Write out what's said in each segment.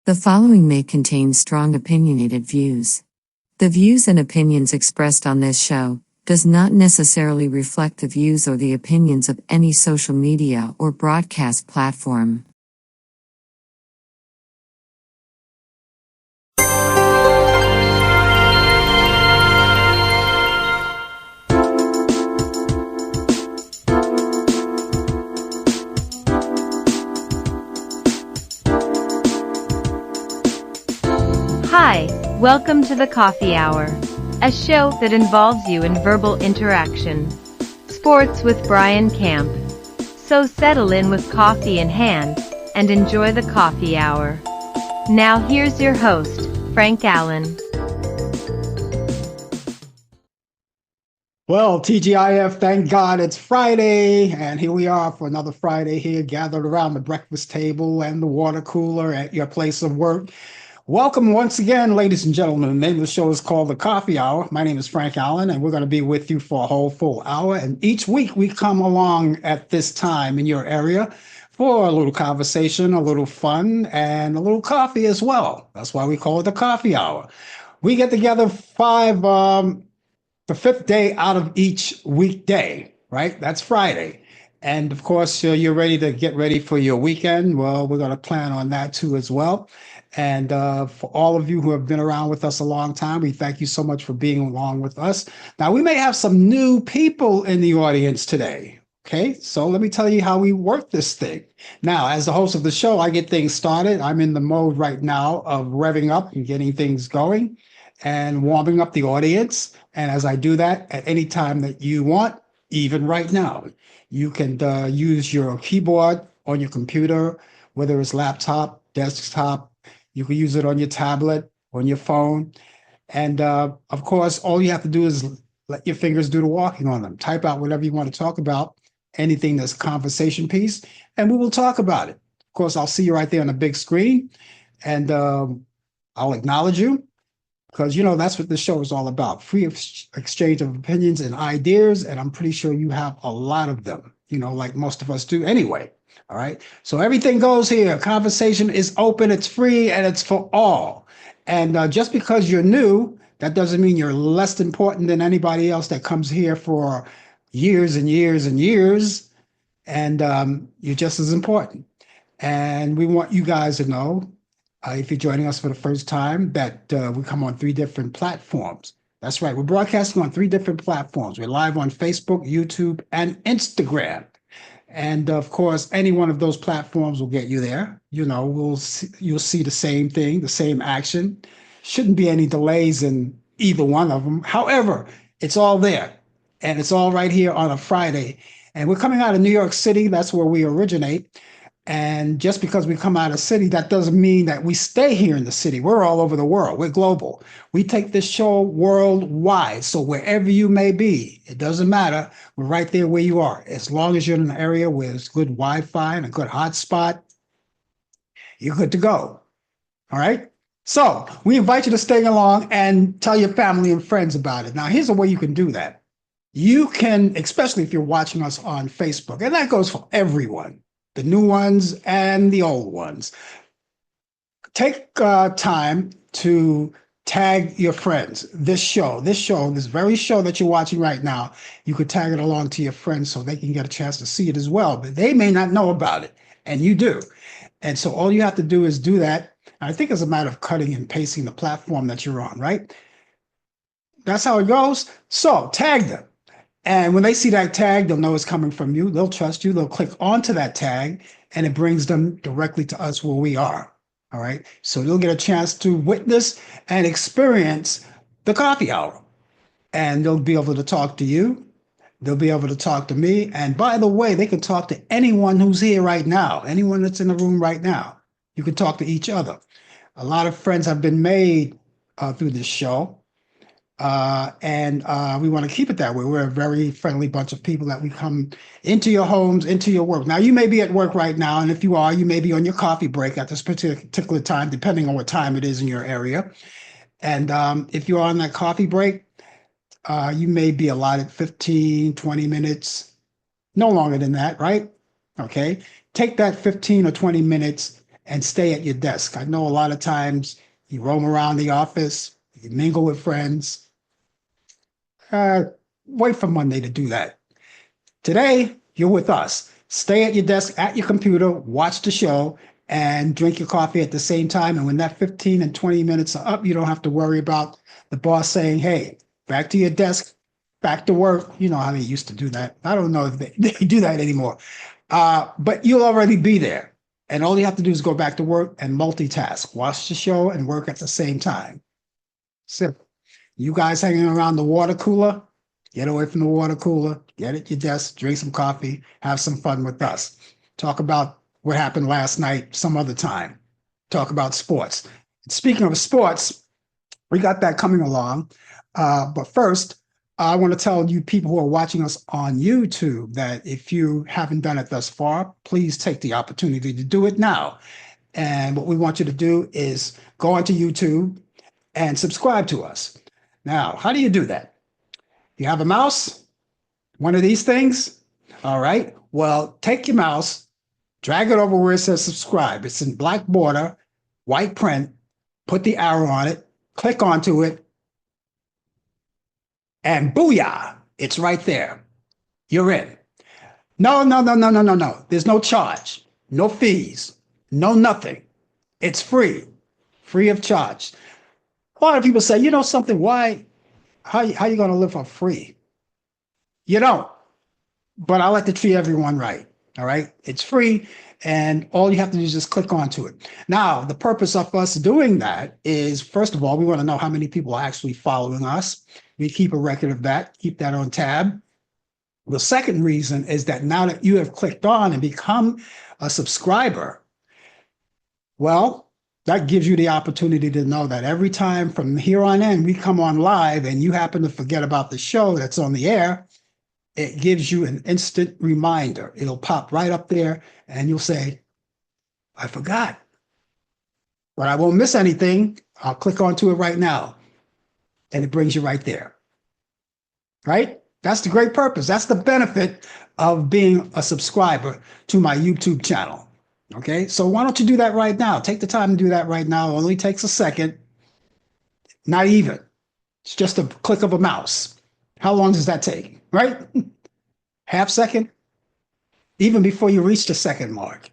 The following may contain strong opinionated views. The views and opinions expressed on this show does not necessarily reflect the views or the opinions of any social media or broadcast platform. Hi, welcome to the Coffee Hour, a show that involves you in verbal interaction. Sports with Brian Camp. So settle in with coffee in hand and enjoy the Coffee Hour. Now here's your host, Frank Allan. Well, TGIF, thank God it's Friday, and here we are for another Friday here, gathered around the breakfast table and the water cooler at your place of work. Welcome once again, ladies and gentlemen. The name of the show is called The Coffee Hour. My name is Frank Allan, and we're going to be with you for a whole full hour. And each week we come along at this time in your area for a little conversation, a little fun, and a little coffee as well. That's why we call it The Coffee Hour. We get together the fifth day out of each weekday, right? That's Friday. And of course, you're ready to get ready for your weekend. Well, we're going to plan on that too as well. And for all of you who have been around with us a long time, we thank you so much for being along with us. Now, we may have some new people in the audience today. Okay, so let me tell you how we work this thing. Now, as the host of the show, I get things started. I'm in the mode right now of revving up and getting things going and warming up the audience. And as I do that, at any time that you want, even right now, you can use your keyboard on your computer, whether it's laptop, desktop. You can use it on your tablet, on your phone. And of course, all you have to do is let your fingers do the walking on them. Type out whatever you want to talk about, anything that's conversation piece, and we will talk about it. Of course, I'll see you right there on the big screen, and I'll acknowledge you, because, that's what this show is all about. Free exchange of opinions and ideas, and I'm pretty sure you have a lot of them, like most of us do anyway. All right. So everything goes here. Conversation is open, it's free, and it's for all. And just because you're new, that doesn't mean you're less important than anybody else that comes here for years and years and years. And you're just as important. And we want you guys to know, if you're joining us for the first time, that we come on 3 different platforms. That's right. We're broadcasting on 3 different platforms. We're live on Facebook, YouTube, and Instagram. And of course, any one of those platforms will get you there. You'll see the same thing, the same action. Shouldn't be any delays in either one of them. However, it's all there, and it's all right here on a Friday. And we're coming out of New York City. That's where we originate. And just because we come out of city, that doesn't mean that we stay here in the city. We're all over the world. We're global. We take this show worldwide. So wherever you may be, it doesn't matter. We're right there where you are. As long as you're in an area where there's good Wi-Fi and a good hotspot, you're good to go. All right? So we invite you to stay along and tell your family and friends about it. Now, here's a way you can do that. You can, especially if you're watching us on Facebook, and that goes for everyone, the new ones and the old ones. Take time to tag your friends. This very show that you're watching right now, you could tag it along to your friends so they can get a chance to see it as well. But they may not know about it, and you do. And so all you have to do is do that. I think it's a matter of cutting and pasting the platform that you're on, right? That's how it goes. So tag them. And when they see that tag, they'll know it's coming from you. They'll trust you. They'll click onto that tag, and it brings them directly to us where we are. All right. So you'll get a chance to witness and experience the coffee hour. And they'll be able to talk to you. They'll be able to talk to me. And by the way, they can talk to anyone who's here right now, anyone that's in the room right now. You can talk to each other. A lot of friends have been made through this show. And we want to keep it that way. We're a very friendly bunch of people that we come into your homes, into your work. Now, you may be at work right now, and if you are, you may be on your coffee break at this particular time, depending on what time it is in your area. And if you're on that coffee break, you may be allotted 15, 20 minutes, no longer than that, right? Okay. Take that 15 or 20 minutes and stay at your desk. I know a lot of times you roam around the office, you mingle with friends. Wait for Monday to do that. Today, you're with us. Stay at your desk, at your computer, watch the show, and drink your coffee at the same time. And when that 15 and 20 minutes are up, you don't have to worry about the boss saying, hey, back to your desk, back to work. You know how they used to do that. I don't know if they do that anymore. But you'll already be there. And all you have to do is go back to work and multitask, watch the show and work at the same time. Simple. You guys hanging around the water cooler, get away from the water cooler, get at your desk, drink some coffee, have some fun with us. Talk about what happened last night some other time. Talk about sports. Speaking of sports, we got that coming along. But first, I want to tell you people who are watching us on YouTube that if you haven't done it thus far, please take the opportunity to do it now. And what we want you to do is go onto YouTube and subscribe to us. Now, how do you do that? You have a mouse? One of these things? All right. Well, take your mouse, drag it over where it says subscribe. It's in black border, white print. Put the arrow on it, click onto it, and booyah, it's right there. You're in. No. There's no charge, no fees, no nothing. It's free of charge. A lot of people say, you know something, how are you going to live for free? You don't. But I like to treat everyone right. All right. It's free. And all you have to do is just click onto it. Now, the purpose of us doing that is, first of all, we want to know how many people are actually following us. We keep a record of that, keep that on tab. The second reason is that now that you have clicked on and become a subscriber, well, that gives you the opportunity to know that every time from here on in, we come on live and you happen to forget about the show that's on the air, it gives you an instant reminder. It'll pop right up there and you'll say, I forgot. But I won't miss anything. I'll click onto it right now. And it brings you right there. Right? That's the great purpose. That's the benefit of being a subscriber to my YouTube channel. Okay? So why don't you do that right now? Take the time to do that right now. It only takes a second. Not even. It's just a click of a mouse. How long does that take? Right? Half second? Even before you reach the second mark.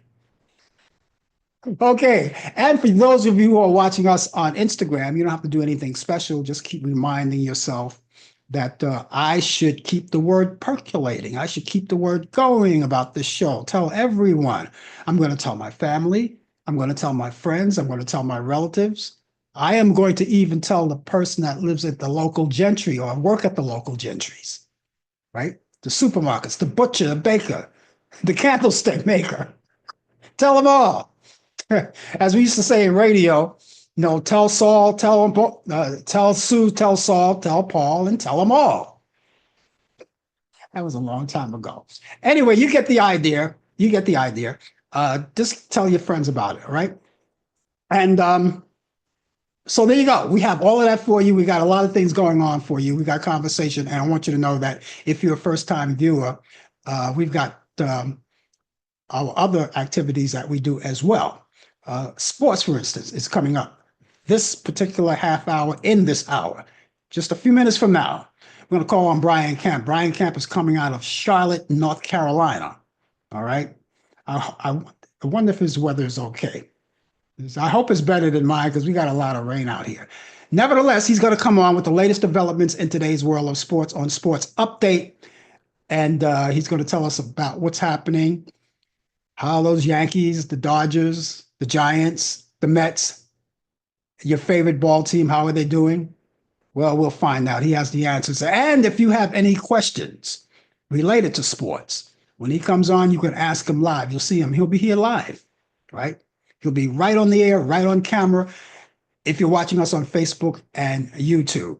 Okay, and for those of you who are watching us on Instagram, you don't have to do anything special. Just keep reminding yourself that I should keep the word percolating. I should keep the word going about this show. Tell everyone. I'm going to tell my family. I'm going to tell my friends. I'm going to tell my relatives. I am going to even tell the person that lives at the local gentry or work at the local gentries, right? The supermarkets, the butcher, the baker, the candlestick maker. Tell them all. As we used to say in radio, tell Saul, tell Sue, tell Saul, tell Paul, and tell them all. That was a long time ago. Anyway, you get the idea. You get the idea. Just tell your friends about it, all right? And so there you go. We have all of that for you. We got a lot of things going on for you. We got conversation. And I want you to know that if you're a first-time viewer, we've got our other activities that we do as well. Sports, for instance, is coming up this particular half hour in this hour. Just a few minutes from now, we're going to call on Brian Camp. Brian Camp is coming out of Charlotte, North Carolina. All right. I wonder if his weather is okay. I hope it's better than mine because we got a lot of rain out here. Nevertheless, he's going to come on with the latest developments in today's world of sports on Sports Update. And he's going to tell us about what's happening, how those Yankees, the Dodgers, the Giants, the Mets, your favorite ball team, how are they doing? Well, we'll find out. He has the answers. And if you have any questions related to sports, when he comes on, you can ask him live. You'll see him. He'll be here live, right? He'll be right on the air, right on camera, if you're watching us on Facebook and YouTube.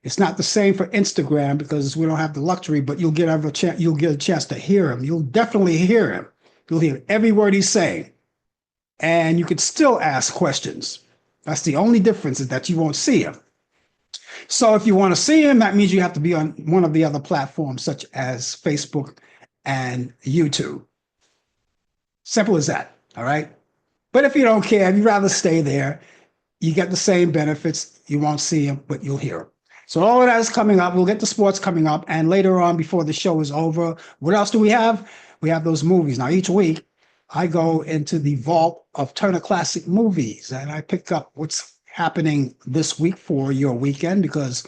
It's not the same for Instagram because we don't have the luxury, but you'll get a chance to hear him. You'll definitely hear him. You'll hear every word he's saying. And you could still ask questions. That's the only difference, is that you won't see him. So if you want to see him, that means you have to be on one of the other platforms, such as Facebook and YouTube. Simple as that, all right? But if you don't care, if you'd rather stay there, you get the same benefits. You won't see them, but you'll hear them. So all of that is coming up. We'll get the sports coming up. And later on, before the show is over, what else do we have? We have those movies. Now, each week, I go into the vault of Turner Classic Movies, and I pick up what's happening this week for your weekend, because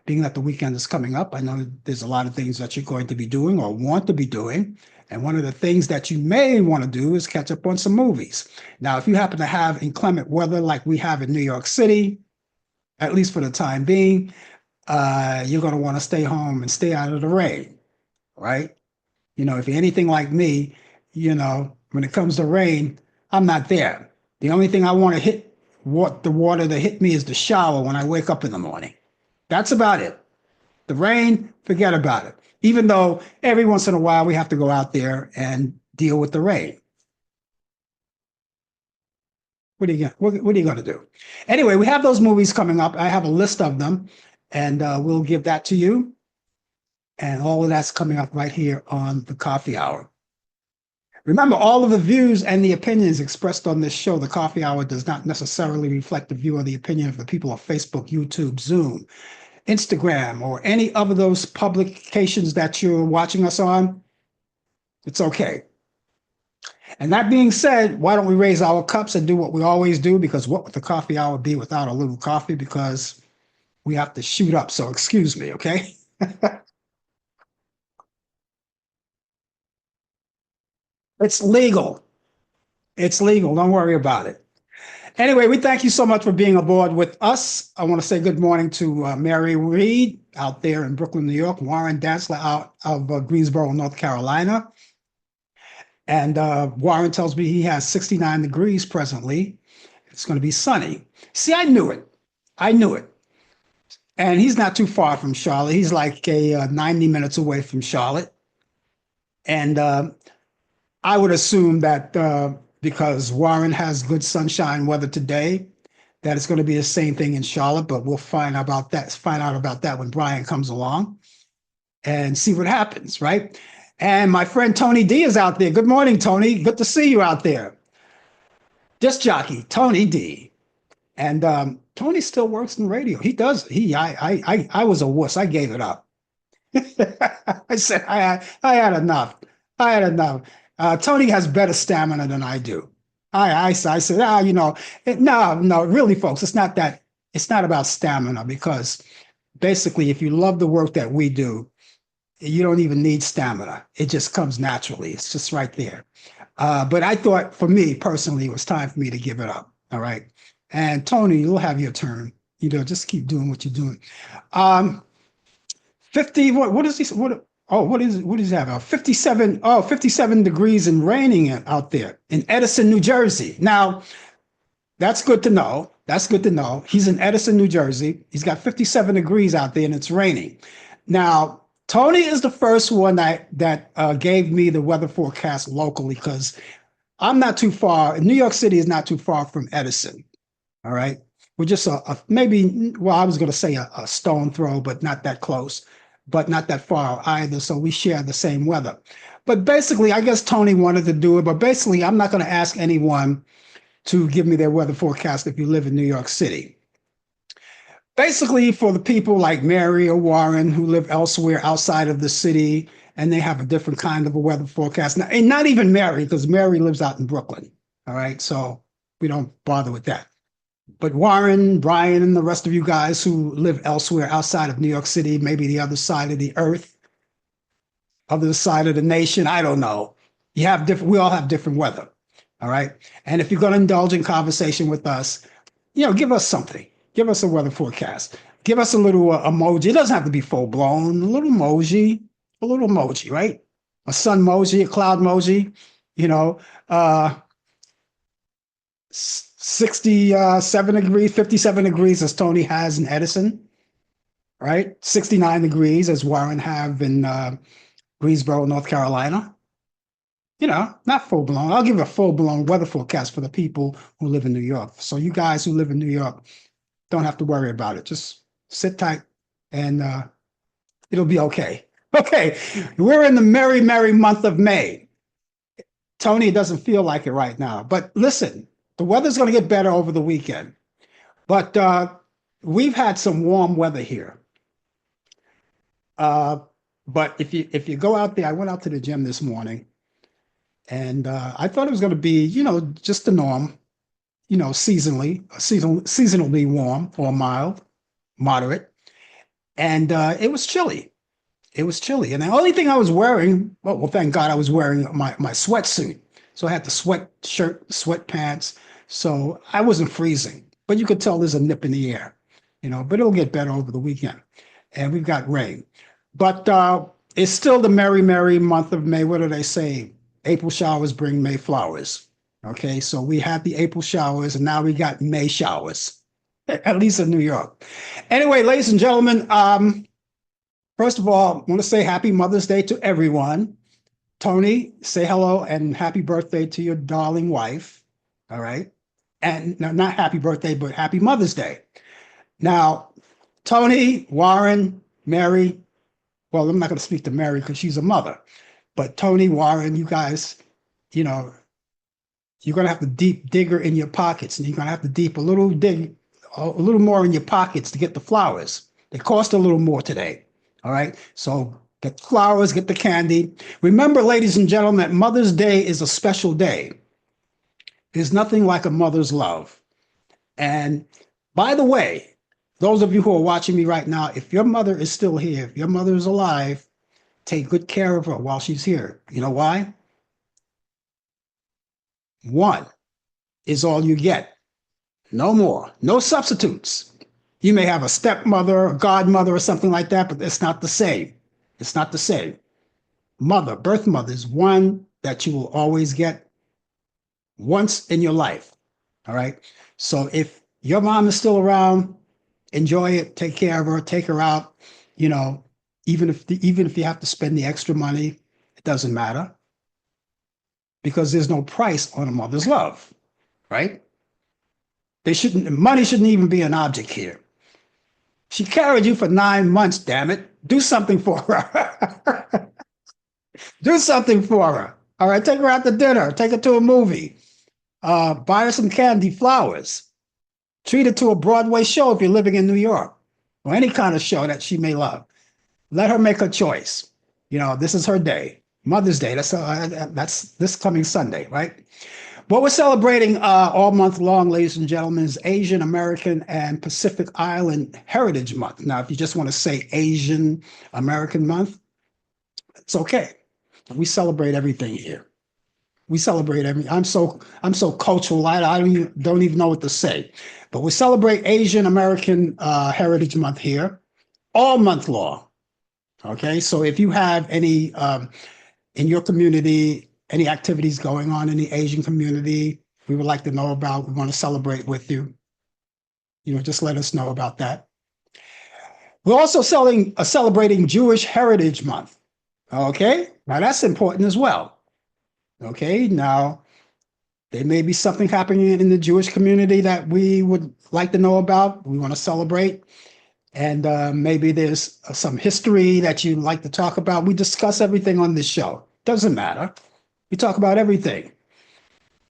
being that the weekend is coming up, I know there's a lot of things that you're going to be doing or want to be doing. And one of the things that you may want to do is catch up on some movies. Now, if you happen to have inclement weather like we have in New York City, at least for the time being, you're going to want to stay home and stay out of the rain, right? If you're anything like me, when it comes to rain, I'm not there. The only thing I want to hit, the water to hit me is the shower when I wake up in the morning. That's about it. The rain, forget about it. Even though every once in a while we have to go out there and deal with the rain. What are you going to do? Anyway, we have those movies coming up. I have a list of them, and we'll give that to you. And all of that's coming up right here on the Coffee Hour. Remember, all of the views and the opinions expressed on this show, the Coffee Hour, does not necessarily reflect the view or the opinion of the people of Facebook, YouTube, Zoom, Instagram, or any of those publications that you're watching us on. It's okay. And that being said, why don't we raise our cups and do what we always do? Because what would the Coffee Hour be without a little coffee? Because we have to shoot up. So excuse me, okay? It's legal. It's legal. Don't worry about it. Anyway, we thank you so much for being aboard with us. I want to say good morning to Mary Reed out there in Brooklyn, New York, Warren Dantzler out of Greensboro, North Carolina. And Warren tells me he has 69 degrees presently. It's going to be sunny. See, I knew it. I knew it. And he's not too far from Charlotte. He's like 90 minutes away from Charlotte. And I would assume that because Warren has good sunshine weather today, that it's going to be the same thing in Charlotte, but we'll find out about that when Brian comes along and see what happens, right? And my friend Tony D is out there. Good morning, Tony. Good to see you out there. Disc jockey, Tony D. And Tony still works in radio. He does. I was a wuss. I gave it up. I said I had enough. I had enough. Tony has better stamina than I do. I said, no, really, folks, it's not that. It's not about stamina, because basically, if you love the work that we do, you don't even need stamina. It just comes naturally. It's just right there. But I thought, for me personally, it was time for me to give it up. All right. And Tony, you'll have your turn. Just keep doing what you're doing. 50. What is this? What does he have? 57 degrees and raining out there in Edison, New Jersey. Now, that's good to know. That's good to know. He's in Edison, New Jersey. He's got 57 degrees out there and it's raining. Now, Tony is the first one that gave me the weather forecast locally, because I'm not too far. New York City is not too far from Edison. All right. We're just maybe, well, I was going to say a stone throw, but not that close, but not that far either. So we share the same weather. But basically, I guess Tony wanted to do it. But basically, I'm not going to ask anyone to give me their weather forecast if you live in New York City. Basically, for the people like Mary or Warren who live elsewhere outside of the city, and they have a different kind of a weather forecast. And not even Mary, because Mary lives out in Brooklyn. All right. So we don't bother with that. But Warren, Brian, and the rest of you guys who live elsewhere outside of New York City, maybe the other side of the earth, other side of the nation, I don't know. We all have different weather. All right. And if you're going to indulge in conversation with us, give us something. Give us a weather forecast. Give us a little emoji. It doesn't have to be full blown. A little emoji, right? A sun emoji, a cloud emoji, 67 degrees, 57 degrees as Tony has in Edison, right? 69 degrees as Warren have in Greensboro, North Carolina. Not full blown. I'll give a full blown weather forecast for the people who live in New York. So you guys who live in New York don't have to worry about it. Just sit tight and it'll be okay. Okay, we're in the merry, merry month of May. Tony, it doesn't feel like it right now. But listen, The weather's going to get better over the weekend. But we've had some warm weather here. But if you go out there, I went out to the gym this morning, and I thought it was going to be, just the norm, seasonally warm or mild, moderate, and it was chilly. It was chilly, and the only thing I was wearing, well, thank God, I was wearing my sweatsuit. So I had the sweatshirt, sweatpants, so I wasn't freezing. But you could tell there's a nip in the air, But it'll get better over the weekend, and we've got rain. But it's still the merry, merry month of May. What do they say? April showers bring May flowers. Okay, so we had the April showers, and now we got May showers, at least in New York. Anyway, ladies and gentlemen, first of all, I want to say happy Mother's Day to everyone. Tony, say hello and happy birthday to your darling wife. All right. And no, not happy birthday, but happy Mother's Day. Now, Tony, Warren, Mary, well, I'm not going to speak to Mary because she's a mother, but Tony, Warren, you guys, you're going to have to deep digger in your pockets, and you're going to have to dig a little more in your pockets to get the flowers. They cost a little more today. All right. So get the flowers, get the candy. Remember, ladies and gentlemen, that Mother's Day is a special day. There's nothing like a mother's love. And by the way, those of you who are watching me right now, if your mother is still here, if your mother is alive, take good care of her while she's here. You know why? One is all you get. No more. No substitutes. You may have a stepmother, a godmother, or something like that, but it's not the same. It's not the same. Mother, birth mother, is one that you will always get once in your life. All right. So if your mom is still around, enjoy it, take care of her, take her out. Even if you have to spend the extra money, it doesn't matter, because there's no price on a mother's love, right? Money shouldn't even be an object here. She carried you for 9 months, damn it. Do something for her. Do something for her. All right, take her out to dinner, take her to a movie, buy her some candy, flowers, treat her to a Broadway show if you're living in New York, or any kind of show that she may love. Let her make her choice. This is her day, Mother's Day. That's this coming Sunday, right? What we're celebrating all month long, ladies and gentlemen, is Asian American and Pacific Island Heritage Month. Now, if you just want to say Asian American Month, it's okay. We celebrate everything here. We celebrate everything. I'm so cultural. I don't even know what to say. But we celebrate Asian American Heritage Month here, all month long. Okay, so if you have any in your community, any activities going on in the Asian community we would like to know about, we want to celebrate with you, just let us know about that. We're also celebrating Jewish Heritage Month. Okay, now that's important as well. Okay, now there may be something happening in the Jewish community that we would like to know about, we want to celebrate. And maybe there's some history that you'd like to talk about. We discuss everything on this show. Doesn't matter. We talk about everything.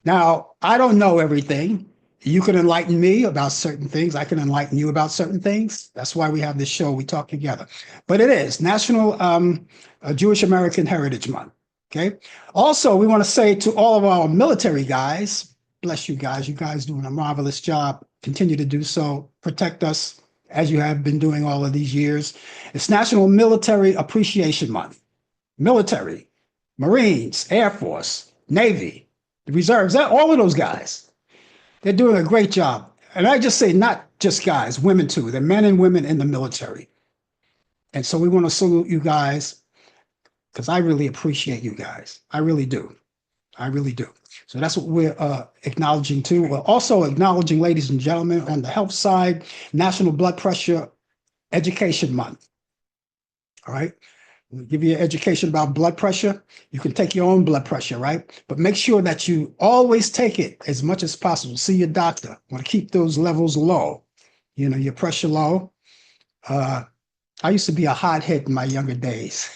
Now, I don't know everything. You can enlighten me about certain things. I can enlighten you about certain things. That's why we have this show. We talk together. But it is National Jewish American Heritage Month. Okay. Also, we want to say to all of our military guys, bless you guys. You guys doing a marvelous job. Continue to do so. Protect us as you have been doing all of these years. It's National Military Appreciation Month. Military, Marines, Air Force, Navy, the reserves, all of those guys, they're doing a great job. And I just say not just guys, women too. They're men and women in the military. And so we want to salute you guys because I really appreciate you guys. I really do. I really do. So that's what we're acknowledging too. We're also acknowledging, ladies and gentlemen, on the health side, National Blood Pressure Education Month. All right. We'll give you education about blood pressure. You can take your own blood pressure, right? But make sure that you always take it as much as possible. See your doctor. Want to keep those levels low. Your pressure low. I used to be a hothead in my younger days.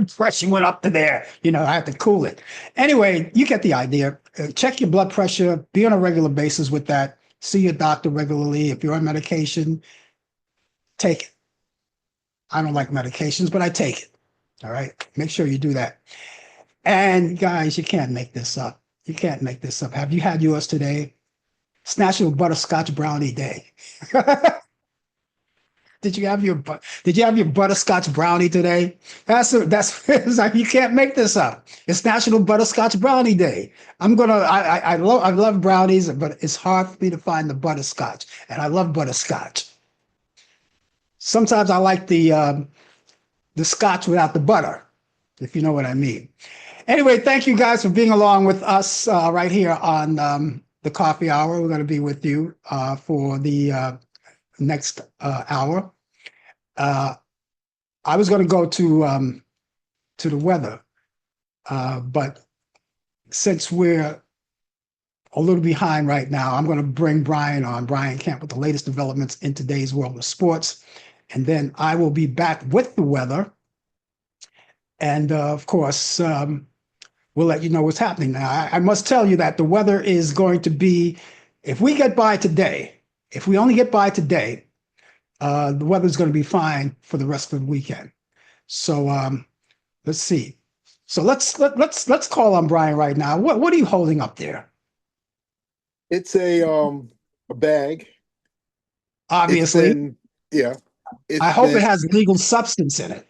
Pressure went up to there. I had to cool it. Anyway, you get the idea. Check your blood pressure. Be on a regular basis with that. See your doctor regularly. If you're on medication, take it. I don't like medications, but I take it. All right. Make sure you do that. And guys, you can't make this up. You can't make this up. Have you had yours today? It's National Butterscotch Brownie Day. Did you have your butterscotch brownie today? That's it's like you can't make this up. It's National Butterscotch Brownie Day. I love brownies, but it's hard for me to find the butterscotch, and I love butterscotch. Sometimes I like the scotch without the butter, if you know what I mean. Anyway, thank you guys for being along with us right here on the Coffee Hour. We're going to be with you for the next hour. Uh, I was going to go to the weather, but since we're a little behind right now, I'm going to bring Brian on, Brian Camp, with the latest developments in today's world of sports. And then I will be back with the weather. And of course, we'll let you know what's happening. Now, I must tell you that the weather is going to be, if we get by today, if we only get by today, the weather's going to be fine for the rest of the weekend. So let's see. So let's call on Brian right now. What are you holding up there? It's a bag. Obviously, Yeah. I hope it has legal substance in it.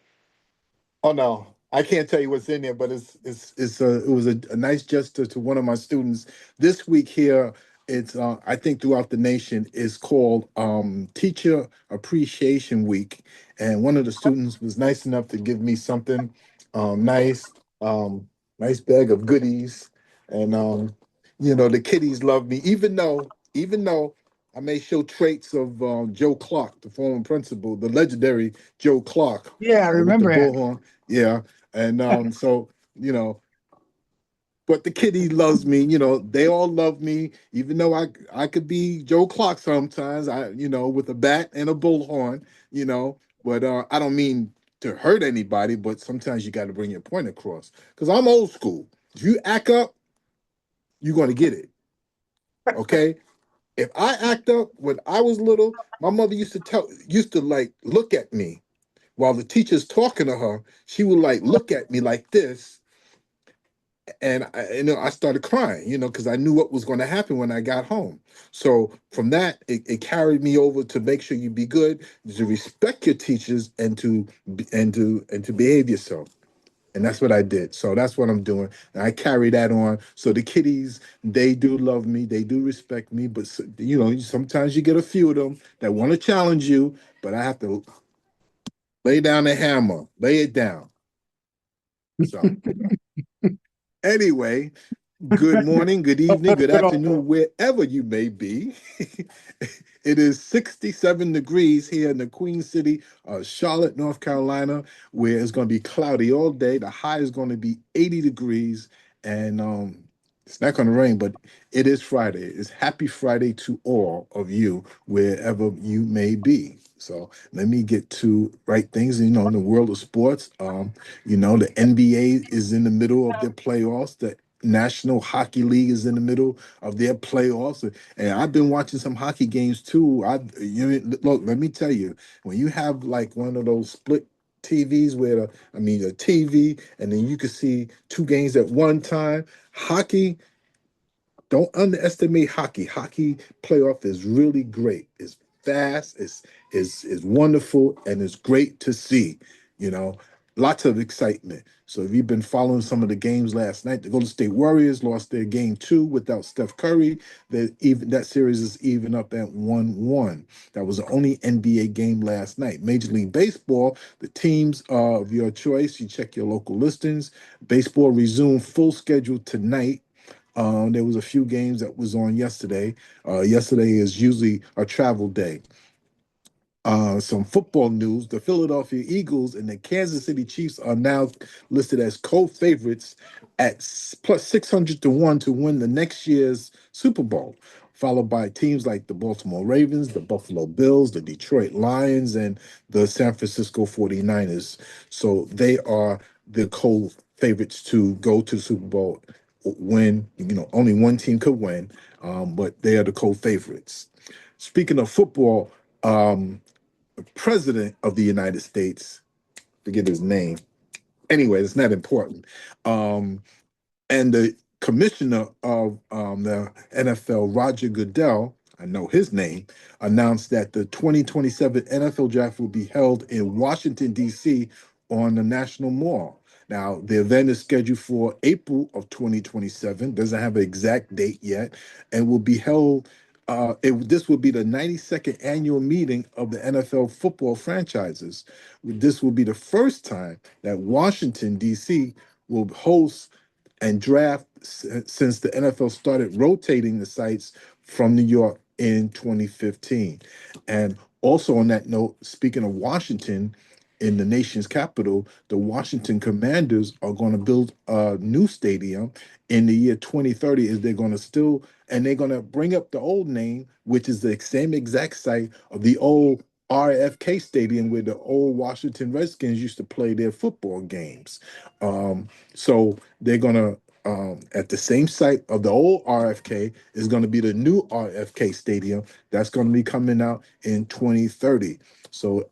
Oh no, I can't tell you what's in there, but it was a nice gesture to one of my students this week here. It's I think throughout the nation is called Teacher Appreciation Week, and one of the students was nice enough to give me something nice, nice bag of goodies, and the kiddies love me, even though I may show traits of Joe Clark, the former principal, the legendary Joe Clark, Yeah, I with the remember him. bullhorn. Yeah, and so you know, but the kitty loves me. They all love me, even though I could be Joe Clark sometimes. With a bat and a bullhorn. But I don't mean to hurt anybody. But sometimes you got to bring your point across. Because I'm old school. If you act up, you're gonna get it. Okay. If I act up when I was little, my mother used to like look at me while the teacher's talking to her. She would like look at me like this, and I started crying, because I knew what was going to happen when I got home. So from that, it carried me over to make sure you be good, to respect your teachers, and to behave yourself. And that's what I did. So that's what I'm doing. And I carry that on. So the kiddies, they do love me. They do respect me. But, sometimes you get a few of them that want to challenge you. But I have to lay down the hammer, lay it down. So anyway, good morning, good evening, good afternoon, wherever you may be. It is 67 degrees here in the Queen City of Charlotte, North Carolina, where it's going to be cloudy all day. The high is going to be 80 degrees, and it's not going to rain, but it is Friday. It's happy Friday to all of you, wherever you may be. So let me get to right things. In the world of sports, the NBA is in the middle of their playoffs. The National Hockey League is in the middle of their playoffs, and I've been watching some hockey games too. Look, let me tell you, when you have like one of those split TVs where a TV, and then you can see two games at one time. Hockey, don't underestimate hockey. Hockey playoff is really great. It's fast. It's wonderful, and it's great to see. You know, Lots of excitement. So if you've been following some of the games last night, the Golden State Warriors lost their game two without Steph Curry. That series is even up at 1-1. That was the only NBA game last night. Major League Baseball, the teams of your choice. You check your local listings. Baseball resumed full schedule tonight. There was a few games that was on yesterday. Yesterday is usually a travel day. Some football news. The Philadelphia Eagles and the Kansas City Chiefs are now listed as co-favorites at plus 600 to 1 to win the next year's Super Bowl, followed by teams like the Baltimore Ravens, the Buffalo Bills, the Detroit Lions, and the San Francisco 49ers. So they are the co-favorites to go to the Super Bowl. Win, only one team could win, but they are the co-favorites. Speaking of football, President of the United States, forget his name. Anyway, it's not important. Um, and the commissioner of the NFL, Roger Goodell, I know his name, announced that the 2027 NFL draft will be held in Washington, D.C. on the National Mall. Now, the event is scheduled for April of 2027, doesn't have an exact date yet, and will be held. This will be the 92nd annual meeting of the NFL football franchises. This will be the first time that Washington, D.C. will host and draft since the NFL started rotating the sites from New York in 2015. And also on that note, speaking of Washington, in the nation's capital, the Washington Commanders are going to build a new stadium in the year 2030. Is they're going to still and they're going to bring up the old name, which is the same exact site of the old RFK Stadium where the old Washington Redskins used to play their football games. So they're gonna at the same site of the old RFK is going to be the new RFK Stadium that's going to be coming out in 2030. So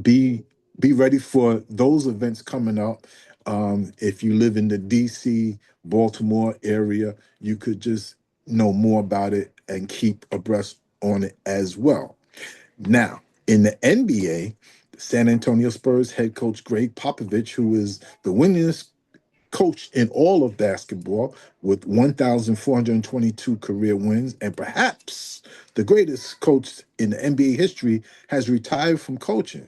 be be ready for those events coming up. If you live in the DC, Baltimore area, you could just know more about it and keep abreast on it as well. Now, in the NBA, the San Antonio Spurs head coach Greg Popovich, who is the winningest coach in all of basketball with 1,422 career wins, and perhaps the greatest coach in the NBA history, has retired from coaching.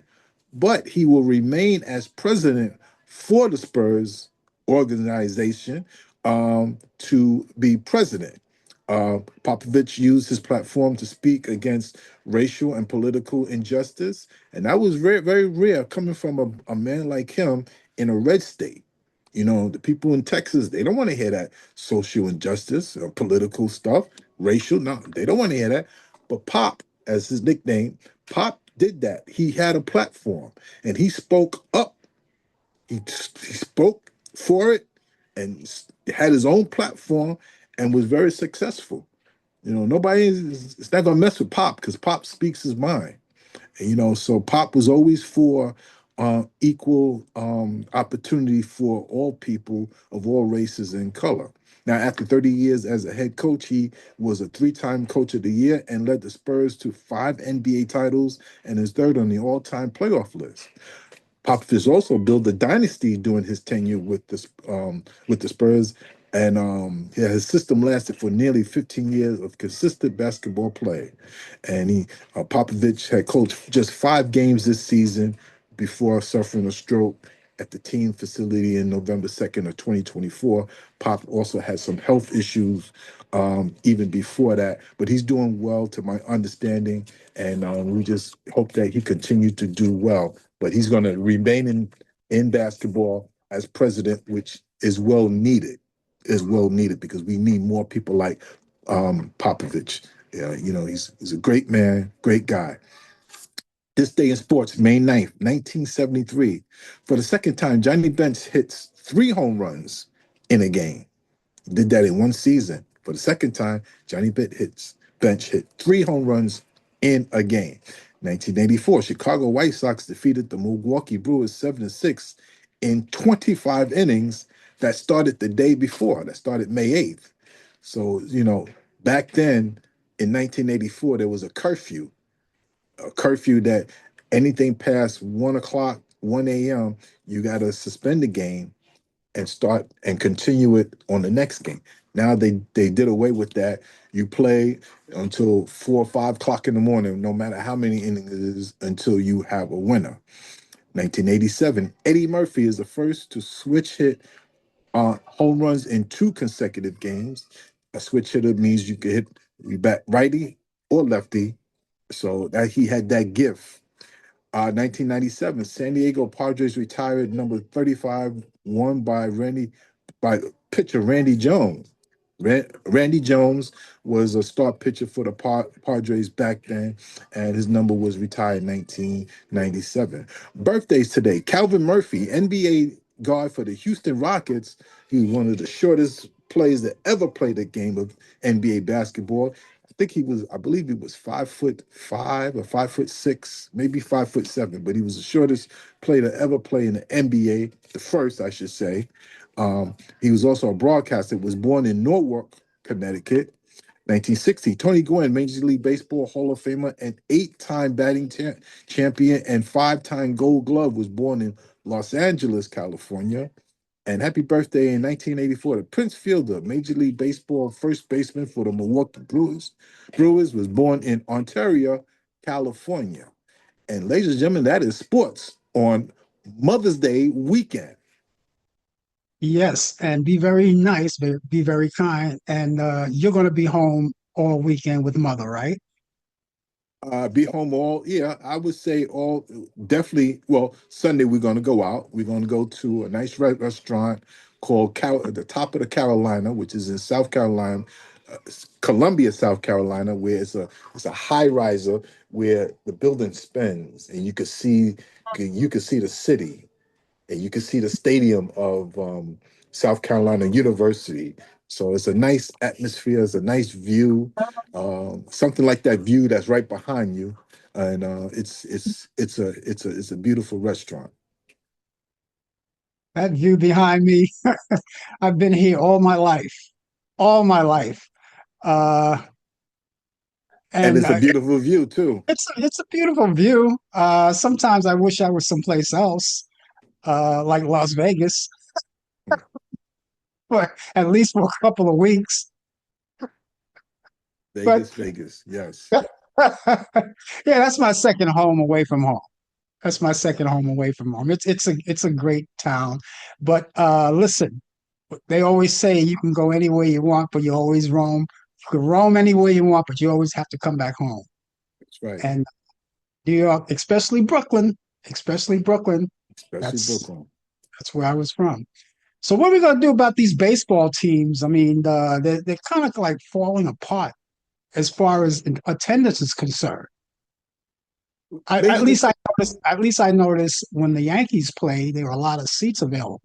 But he will remain as president for the Spurs organization to be president. Popovich used his platform to speak against racial and political injustice, and that was very, very rare coming from a man like him in a red state. The people in Texas, they don't want to hear that social injustice or political stuff, racial. No, they don't want to hear that. But Pop, as his nickname, Pop did that. He had a platform and he spoke up. He spoke for it and had his own platform and was very successful. Nobody is it's not gonna mess with Pop because Pop speaks his mind. So Pop was always for equal opportunity for all people of all races and color. Now, after 30 years as a head coach, he was a three-time coach of the year and led the Spurs to 5 NBA titles and is third on the all-time playoff list. Popovich also built a dynasty during his tenure with the Spurs, and yeah, his system lasted for nearly 15 years of consistent basketball play. And Popovich had coached just 5 games this season before suffering a stroke at the team facility in November 2nd of 2024. Pop also had some health issues even before that, but he's doing well to my understanding, and we just hope that he continues to do well. But he's going to remain in basketball as president, which is well needed because we need more people like Popovich. Yeah, he's a great man, great guy. This day in sports, May 9th, 1973. For the second time, Johnny Bench hits 3 home runs in a game. He did that in one season. For the second time, Bench hit 3 home runs in a game. 1984, Chicago White Sox defeated the Milwaukee Brewers 7-6 in 25 innings that started the day before. That started May 8th. So, back then in 1984, there was a curfew that anything past 1 o'clock, 1 a.m., you got to suspend the game and start and continue it on the next game. Now they did away with that. You play until 4 or 5 o'clock in the morning, no matter how many innings it is, until you have a winner. 1987, Eddie Murphy is the first to switch hit home runs in 2 consecutive games. A switch hitter means you can hit you bat righty or lefty. So that he had that gift. 1997, San Diego Padres retired number 35, won by pitcher Randy Jones. Randy Jones was a start pitcher for the Padres back then, and his number was retired in 1997. Birthdays today: Calvin Murphy, NBA guard for the Houston Rockets. He was one of the shortest players that ever played a game of NBA basketball. I believe he was 5'5" or 5'6", maybe 5'7", but he was the shortest player to ever play in the NBA, the first, I should say. He was also a broadcaster. Was born in Norwalk, Connecticut, 1960. Tony Gwynn, Major League Baseball Hall of Famer and eight-time batting champion and five-time Gold Glove, was born in Los Angeles, California. And happy birthday in 1984 to Prince Fielder, Major League Baseball first baseman for the Milwaukee Brewers. Brewers was born in Ontario, California. And ladies and gentlemen, that is sports on Mother's Day weekend. Yes, and be very nice, be very kind. And you're going to be home all weekend with mother, right? Be home all, yeah, I would say all, definitely. Well, Sunday we're going to go out. We're going to go to a nice restaurant called at the top of the Carolina, which is in South Carolina, uh, Columbia, South Carolina, where it's a high riser where the building spins and you could see the city and you can see the stadium of South Carolina University. So it's a nice atmosphere. It's a nice view, something like that view that's right behind you, and it's a beautiful restaurant. That view behind me, I've been here all my life. Uh, And and it's a beautiful view too. it's a beautiful view. Sometimes I wish I was someplace else, like Las Vegas, but at least for a couple of weeks. But Vegas, Vegas, yes. yeah, that's my second home away from home. That's my second home away from home. It's a great town. But listen, they always say you can go anywhere you want, but you always roam. You can roam anywhere you want, but you always have to come back home. That's right. And New York, especially Brooklyn, Especially that's Brooklyn. that's where I was from. So what are we gonna do about these baseball teams? I mean, they're kind of like falling apart as far as attendance is concerned. At Major League least I noticed. At least I noticed when the Yankees play, there were a lot of seats available.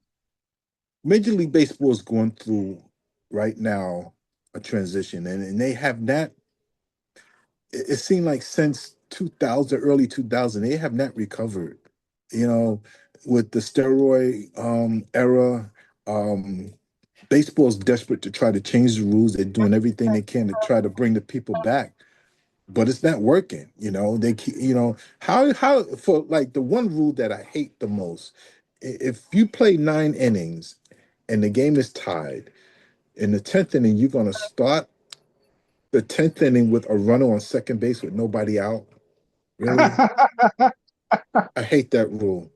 Major League Baseball is going through right now a transition, and they have not. It seemed like since 2000, early 2000, they have not recovered. You know, with the steroid era, um, baseball is desperate to try to change the rules. They're doing everything they can to try to bring the people back, but it's not working. They keep, how for like the one rule that I hate the most, if you play 9 innings and the game is tied, in the 10th inning, you're gonna start the 10th inning with a runner on second base with nobody out. Really? I I hate that rule.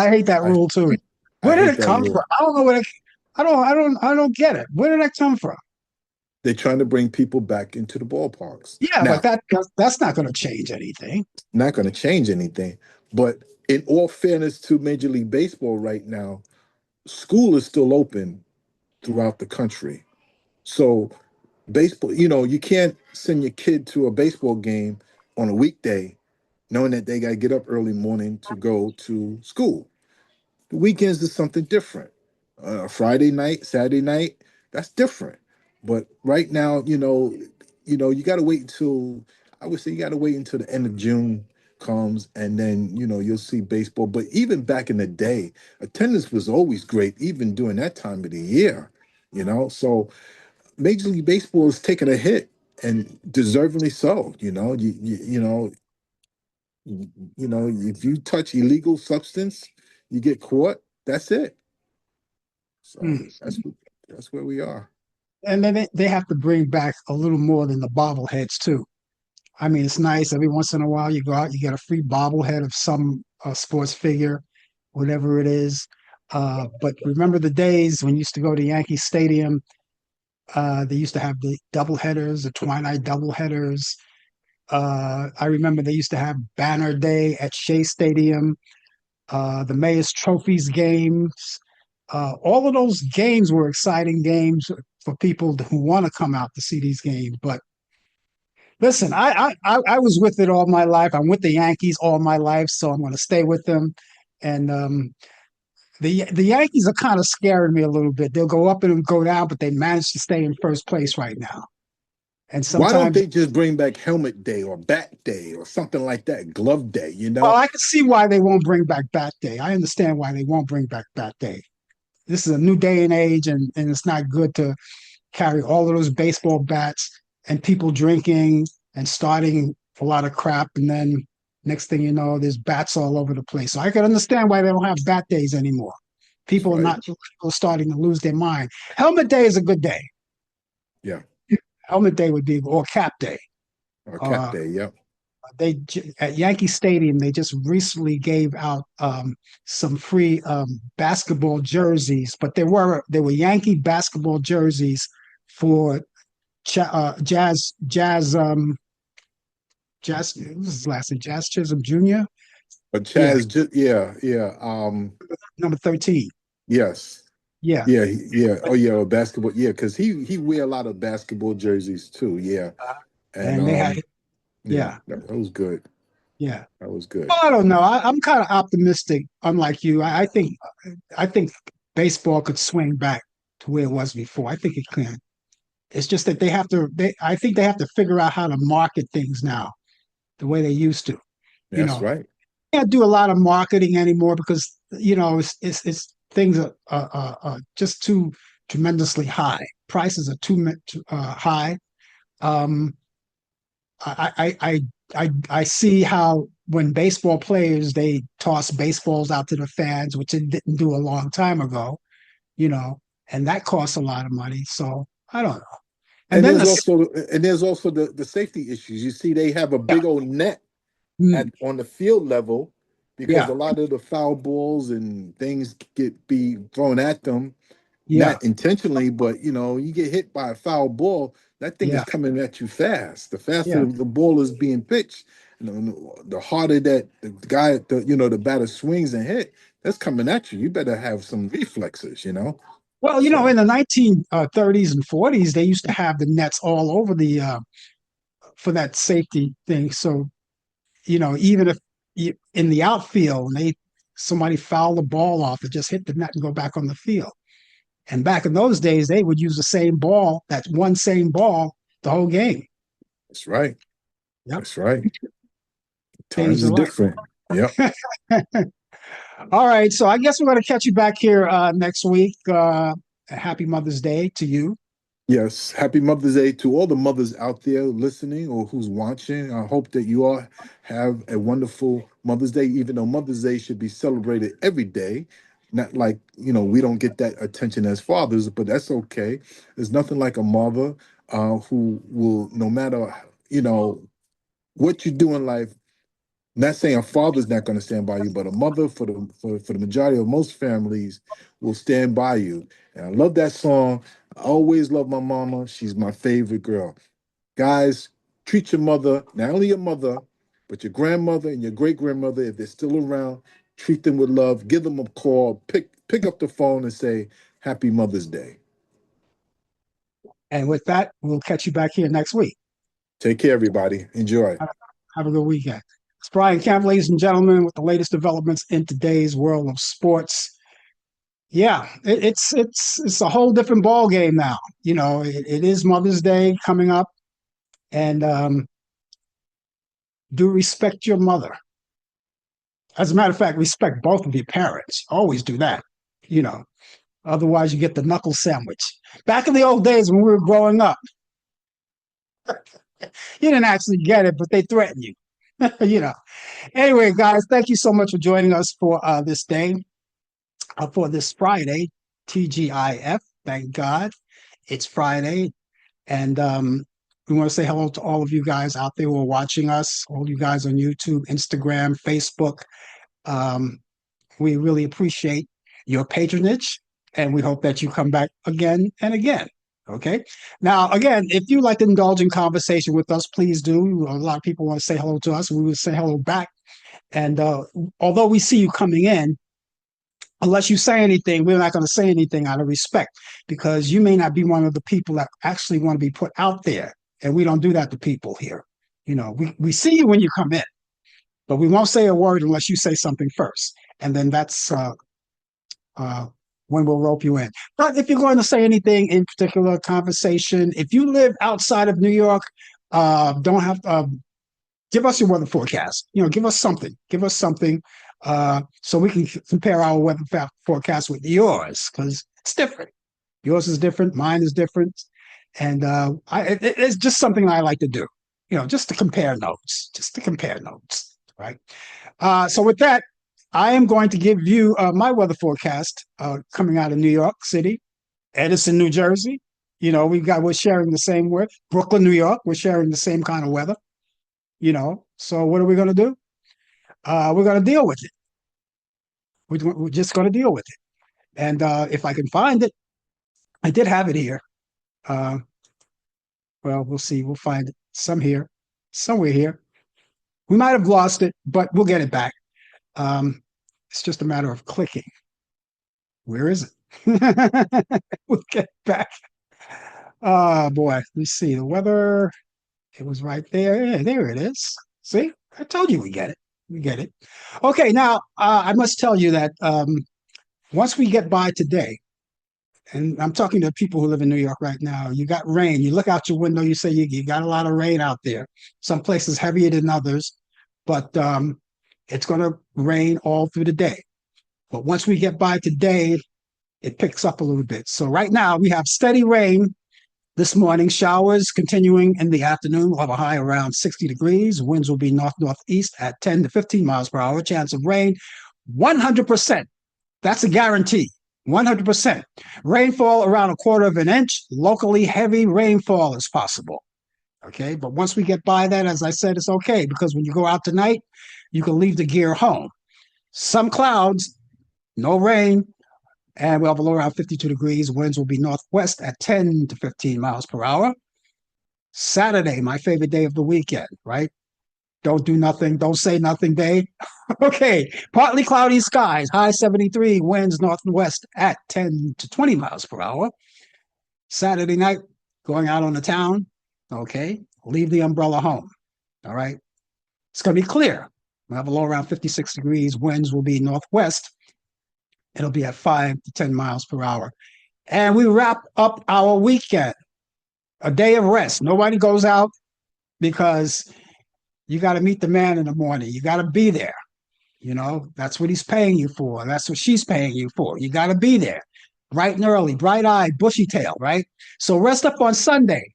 hate that I rule too. I Where did hate it that come from? rule. I don't know where it, I don't get it. Where did that come from? They're trying to bring people back into the ballparks. Yeah, but Now, that's not going to change anything. not going to change anything, but in all fairness to Major League Baseball right now, school is still open throughout the country. So baseball, you can't send your kid to a baseball game on a weekday knowing that they got to get up early morning to go to school. The weekends is something different. Friday night, Saturday night, that's different. But right now, you got to wait until I would say you got to wait until the end of June comes, and then you'll see baseball. But even back in the day, attendance was always great, even during that time of the year. So Major League Baseball is taking a hit, and deservingly so. If you touch illegal substance, you get caught. That's it. So Hmm. that's where we are. And then they have to bring back a little more than the bobbleheads too. I mean, it's nice every once in a while you go out, you get a free bobblehead of some sports figure, whatever it is. But remember the days when you used to go to Yankee Stadium. They used to have the double headers, the twilight double headers. I remember they used to have Banner Day at Shea Stadium, the Mayor's Trophies games. All of those games were exciting games. for people who want to come out to see these games. But listen, I was with it all my life. I'm with the Yankees all my life, so I'm going to stay with them. And the Yankees are kind of scaring me a little bit. They'll go up and go down, but they manage to stay in first place right now. And Why don't sometimes, they just bring back helmet day or bat day or something like that, glove day, you well, know? I can see why they won't bring back Bat Day. I understand why they won't bring back Bat Day. This is a new day and age, and it's not good to carry all of those baseball bats and people drinking and starting a lot of crap. And then next thing you know, there's bats all over the place. So I can understand why they don't have bat days anymore. That's People are right. not people are starting to lose their mind. Helmet day is a good day. Yeah. Helmet day would be, or cap day. Or cap Uh, day, yep. they at Yankee Stadium, they just recently gave out some free basketball jerseys, but there were Yankee basketball jerseys for Jazz, what was his last name? Jazz Chisholm Jr. But Yeah, Yeah, yeah. number 13. Yes. Yeah. Yeah, yeah. Oh yeah, basketball. Yeah, because he wear a lot of basketball jerseys too. Yeah. And And they had, yeah, yeah, that was good. yeah. That was good. Well, I don't know. I'm kind of optimistic, unlike you. I think baseball could swing back to where it was before. I think it can. It's just that I think they have to figure out how to market things now the way they used to. You That's know, right. can't do a lot of marketing anymore because it's things are just too tremendously high. Prices are too high. Um, I see how when baseball players they toss baseballs out to the fans, which it didn't do a long time ago, you know, and that costs a lot of money. So I don't know. And And then there's also the safety issues. You see, they have a yeah, big old net mm, at on the field level because yeah, a lot of the foul balls and things get be thrown at them, yeah, not intentionally, but you get hit by a foul ball, that thing is yeah, coming at you fast. The faster yeah. the ball is being pitched, the harder that the guy, the batter swings and hit, that's coming at you. You better have some reflexes. Well, So in the 1930s and 40s, they used to have the nets all over the for that safety thing. So, even if in the outfield, somebody fouled the ball off, it just hit the net and go back on the field. And back in those days, they would use the same ball, that one same ball, the whole game. that's right. Yep, That's right. changed Times a are lot. different. Yep. All right, so I guess we're going to catch you back here next week. Happy Mother's Day to you. Yes, happy Mother's Day to all the mothers out there listening or who's watching. I hope that you all have a wonderful Mother's Day, even though Mother's Day should be celebrated every day. Not like, we don't get that attention as fathers, but that's okay. There's nothing like a mother who will, no matter, what you do in life, not saying a father's not going to stand by you, but a mother for the majority of most families will stand by you. And I love that song. I always love my mama. She's my favorite girl. Guys, treat your mother, not only your mother, but your grandmother and your great grandmother, if they're still around, treat them with love. Give them a call. Pick up the phone and say Happy Mother's Day. And with that, we'll catch you back here next week. Take care, everybody. Enjoy. Have a good weekend. It's Brian Camp, ladies and gentlemen, with the latest developments in today's world of sports. Yeah, it's a whole different ball game now. It is Mother's Day coming up, and do respect your mother. As a matter of fact, respect both of your parents. Always do that. You know, otherwise you get the knuckle sandwich. Back in the old days when we were growing up, you didn't actually get it, but they threatened you. you know. Anyway, guys, thank you so much for joining us for this day, for this Friday, TGIF. Thank God it's Friday. And we want to say hello to all of you guys out there who are watching us, all you guys on YouTube, Instagram, Facebook. Um, we really appreciate your patronage, and we hope that you come back again and again. Okay. Now, again, if you like to indulge in conversation with us, please do. A lot of people want to say hello to us. We will say hello back. And although we see you coming in, unless you say anything, we're not going to say anything out of respect because you may not be one of the people that actually want to be put out there. And we don't do that to people here. We see you when you come in, but we won't say a word unless you say something first. And then that's uh, when we'll rope you in. But if you're going to say anything in particular conversation, if you live outside of New York, don't have give us your weather forecast. Give us something. Give us something so we can compare our weather forecast with yours because it's different. Yours is different. Mine is different. And it's just something I like to do, just to compare notes, right? So with that, I am going to give you my weather forecast coming out of New York City, Edison, New Jersey. We're sharing the same weather. Brooklyn, New York, we're sharing the same kind of weather. So what are we going to do? We're going to deal with it. We're just going to deal with it. And if I can find it, I did have it here. Well, we'll see. We'll find it. Somewhere here. We might have lost it, but we'll get it back. It's just a matter of clicking. Where is it? We'll get it back. Oh boy, let's see. The weather, it was right there. Yeah, there it is. See, I told you we get it. We get it. Okay, now I must tell you that once we get by today, and I'm talking to people who live in New York right now, you got rain. You look out your window, you say you got a lot of rain out there. Some places heavier than others, but it's going to rain all through the day. But once we get by today, it picks up a little bit. So right now we have steady rain this morning, showers continuing in the afternoon. We'll have a high around 60 degrees. Winds will be north-northeast at 10 to 15 miles per hour. Chance of rain, 100%. That's a guarantee. 100%. Rainfall around a quarter of an inch. Locally heavy rainfall is possible. Okay, but once we get by that, as I said, it's okay because when you go out tonight, you can leave the gear home. Some clouds, no rain, and we'll have a low around 52 degrees. Winds will be northwest at 10 to 15 miles per hour. Saturday, my favorite day of the weekend, right? Don't do nothing, don't say nothing day. Okay, partly cloudy skies, high 73, winds northwest at 10 to 20 miles per hour. Saturday night, going out on the town, okay, leave the umbrella home, all right? It's going to be clear. We'll have a low around 56 degrees. Winds will be northwest. It'll be at 5 to 10 miles per hour. And we wrap up our weekend, a day of rest. Nobody goes out because you got to meet the man in the morning. You got to be there. That's what he's paying you for. That's what she's paying you for. You got to be there bright and early, bright-eyed, bushy-tailed, right? So rest up on Sunday.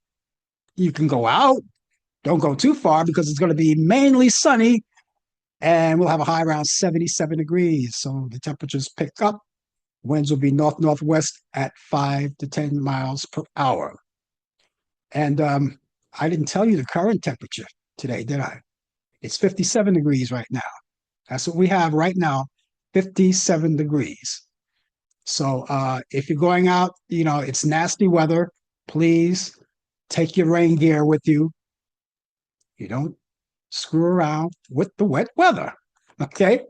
You can go out. Don't go too far because it's going to be mainly sunny and we'll have a high around 77 degrees. So the temperatures pick up. Winds will be north-northwest at 5 to 10 miles per hour. And I didn't tell you the current temperature today, did I? It's 57 degrees right now. That's what we have right now, 57 degrees. So if you're going out, it's nasty weather. Please take your rain gear with you. You don't screw around with the wet weather. Okay?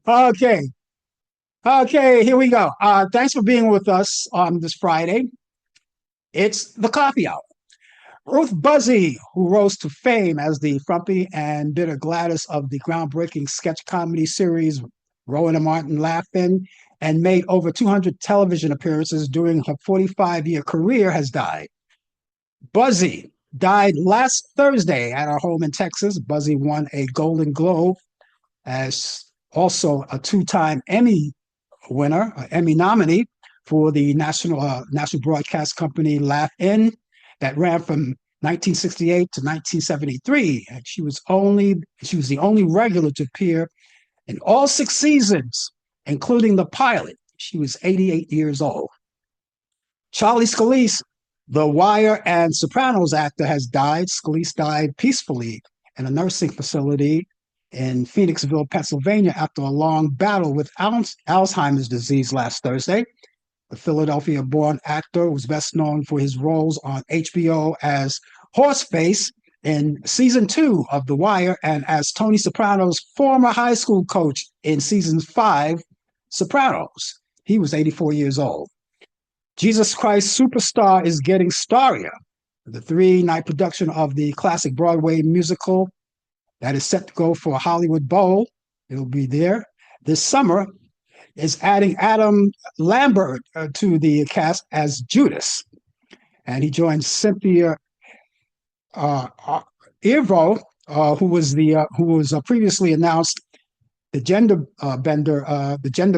Okay. Okay, here we go. Thanks for being with us on this Friday. It's the coffee hour. Ruth Buzzy, who rose to fame as the frumpy and bitter Gladys of the groundbreaking sketch comedy series Rowan and Martin Laugh-In, and made over 200 television appearances during her 45-year career, has died. Buzzy died last Thursday at her home in Texas. Buzzy won a Golden Globe as also a two-time Emmy winner, an Emmy nominee for the national broadcast company Laugh-In that ran from 1968 to 1973. And she was the only regular to appear in all 6 seasons, including the pilot. She was 88 years old. Charlie Scalise, the Wire and Sopranos actor, has died. Scalise died peacefully in a nursing facility in Phoenixville, Pennsylvania, after a long battle with Alzheimer's disease last Thursday. The Philadelphia-born actor was best known for his roles on HBO as Horseface in season 2 of The Wire and as Tony Soprano's former high school coach in season 5 Sopranos. He was 84 years old. Jesus Christ Superstar is getting starrier. The three-night production of the classic Broadway musical that is set to go for a Hollywood Bowl. It'll be there this summer. Is adding Adam Lambert to the cast as Judas, and he joins Cynthia Erivo, who was previously announced the gender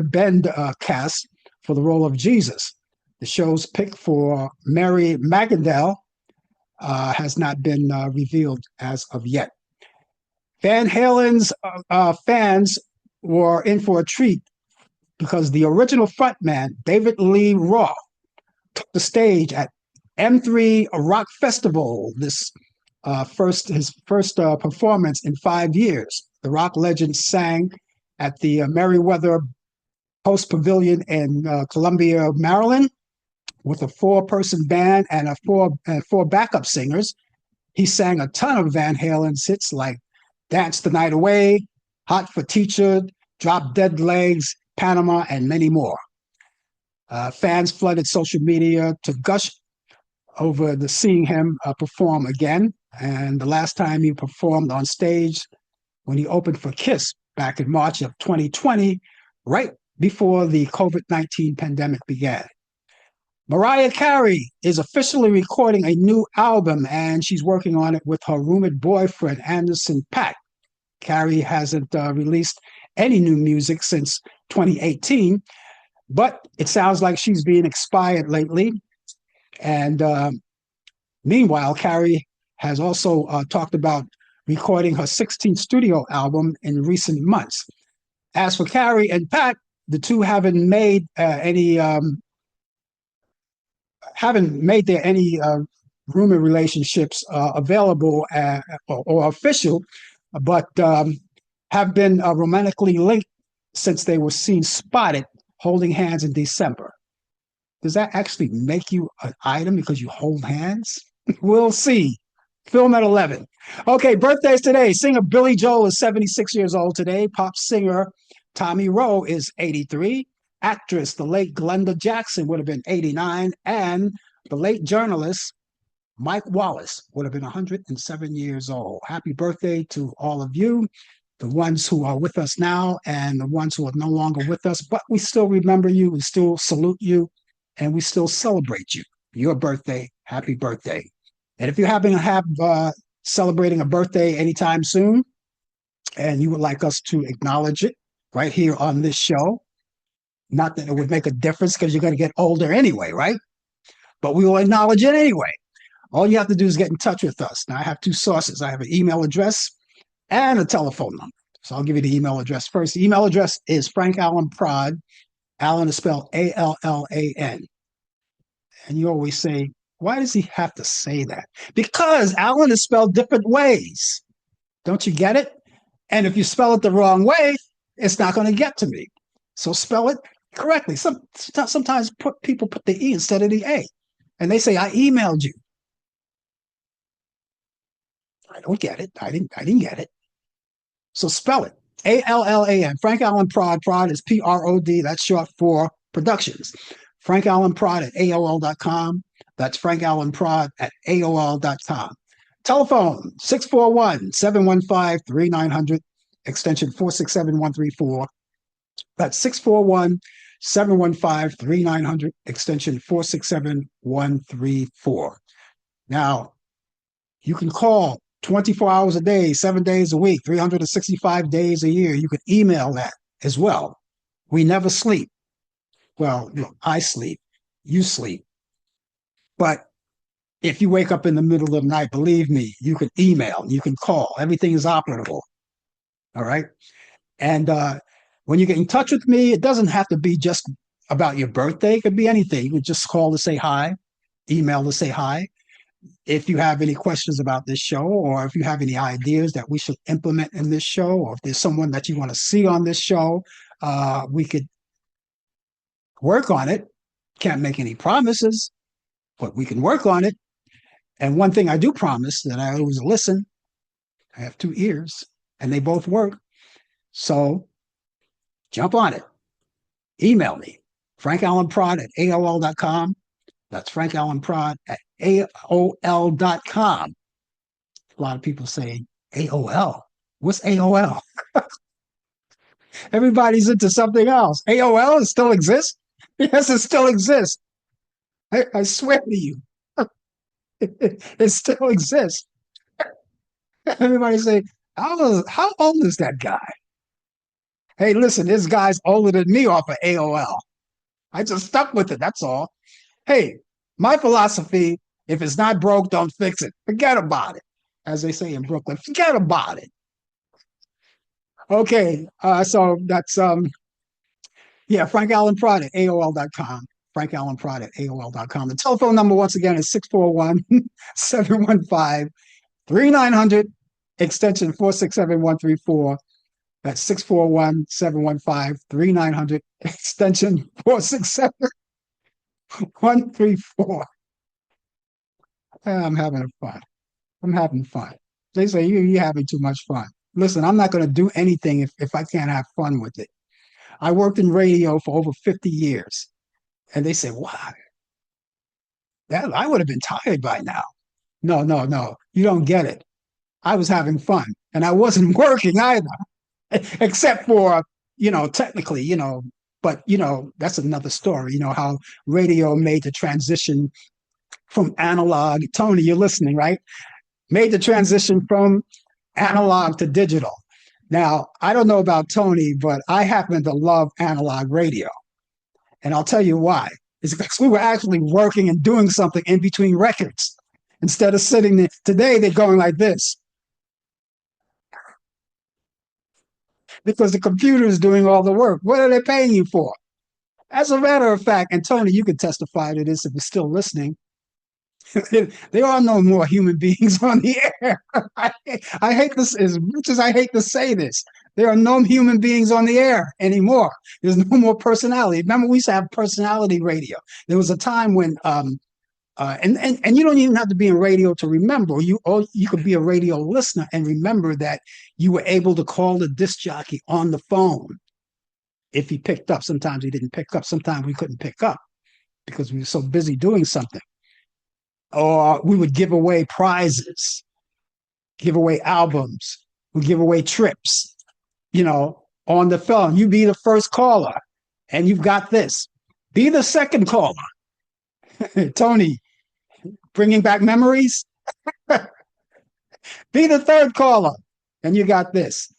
bend cast for the role of Jesus. The show's pick for Mary Magandale has not been revealed as of yet. Van Halen's fans were in for a treat because the original frontman, David Lee Roth, took the stage at M3 Rock Festival, his first performance in 5 years. The rock legend sang at the Merriweather Post Pavilion in Columbia, Maryland, with a 4-person band and four backup singers. He sang a ton of Van Halen's hits like Dance the Night Away, Hot for Teacher, Drop Dead Legs, Panama, and many more. Fans flooded social media to gush over seeing him perform again. And the last time he performed on stage when he opened for Kiss back in March of 2020, right before the COVID-19 pandemic began. Mariah Carey is officially recording a new album, and she's working on it with her rumored boyfriend, Anderson .Paak. Carey hasn't released any new music since 2018, but it sounds like she's being expired lately. And meanwhile, Carey has also talked about recording her 16th studio album in recent months. As for Carey and Paak, the two haven't made their any rumor relationships available or official, but have been romantically linked since they were seen spotted holding hands in December. Does that actually make you an item because you hold hands? We'll see. Film at 11. Okay, birthdays today. Singer Billy Joel is 76 years old today. Pop singer Tommy Rowe is 83. Actress, the late Glenda Jackson, would have been 89. And the late journalist Mike Wallace would have been 107 years old. Happy birthday to all of you, the ones who are with us now and the ones who are no longer with us, but we still remember you, we still salute you, and we still celebrate you. Your birthday, happy birthday. And if you happen to have celebrating a birthday anytime soon, and you would like us to acknowledge it right here on this show, not that it would make a difference because you're going to get older anyway, right? But we will acknowledge it anyway. All you have to do is get in touch with us. Now, I have two sources. I have an email address and a telephone number. So I'll give you the email address first. The email address is Frank Allan Prod. Allan is spelled Allan. And you always say, why does he have to say that? Because Allan is spelled different ways. Don't you get it? And if you spell it the wrong way, it's not going to get to me. So spell it correctly. Sometimes people put the E instead of the A. And they say, I emailed you. I don't get it. I didn't get it. So spell it. Allan. Frank Allan Prod. Prod is Prod. That's short for productions. Frank Allan Prod at AOL.com. That's Frank Allan Prod at AOL.com. Telephone 641-715-3900, extension 467-134. That's 641-715-3900, extension 467-134. Now, you can call 24 hours a day, 7 days a week, 365 days a year. You can email that as well. We never sleep. Well, look, I sleep. You sleep. But if you wake up in the middle of the night, believe me, you can email, you can call. Everything is operable. All right? And when you get in touch with me, it doesn't have to be just about your birthday. It could be anything. You can just call to say hi, email to say hi. If you have any questions about this show, or if you have any ideas that we should implement in this show, or if there's someone that you want to see on this show, we could work on it. Can't make any promises, but we can work on it. And one thing I do promise that I always listen. I have 2 ears and they both work. So jump on it. email me, frankallenprod at AOL.com. That's frankallenprod at AOL.com. A lot of people say AOL. What's AOL? Everybody's into something else. AOL still exists? Yes, it still exists. I swear to you, it still exists. Everybody say, how old is that guy? Hey, listen, this guy's older than me off of AOL. I just stuck with it. That's all. Hey, my philosophy, if it's not broke, don't fix it. Forget about it. As they say in Brooklyn, forget about it. Okay, so that's yeah, Frank Allen Prod at AOL.com. Frank Allen Prod at AOL.com. The telephone number once again is 641-715-3900, extension 467134. That's 641-715-3900, extension 467134. I'm having fun. I'm having fun. They say you're having too much fun. Listen, I'm not going to do anything if I can't have fun with it. I worked in radio for over 50 years. And they say, wow, that I would have been tired by now. No, no, no. You don't get it. I was having fun and I wasn't working either, except for, technically, but, that's another story, how radio made the transition from analog. Tony, you're listening, right? Made the transition from analog to digital. Now, I don't know about Tony, but I happen to love analog radio. And I'll tell you why. It's because we were actually working and doing something in between records instead of sitting there. Today, they're going like this because the computer is doing all the work. What are they paying you for? As a matter of fact, and Tony, you could testify to this if you're still listening. There are no more human beings on the air. I hate this as much as I hate to say this. There are no human beings on the air anymore. There's no more personality. Remember, we used to have personality radio. There was a time when, and you don't even have to be in radio to remember. You could be a radio listener and remember that you were able to call the disc jockey on the phone if he picked up. Sometimes he didn't pick up. Sometimes we couldn't pick up because we were so busy doing something. Or we would give away prizes, give away albums, we give away trips, on the phone. You be the first caller and you've got this. Be the second caller. Tony, bringing back memories. Be the third caller and you got this.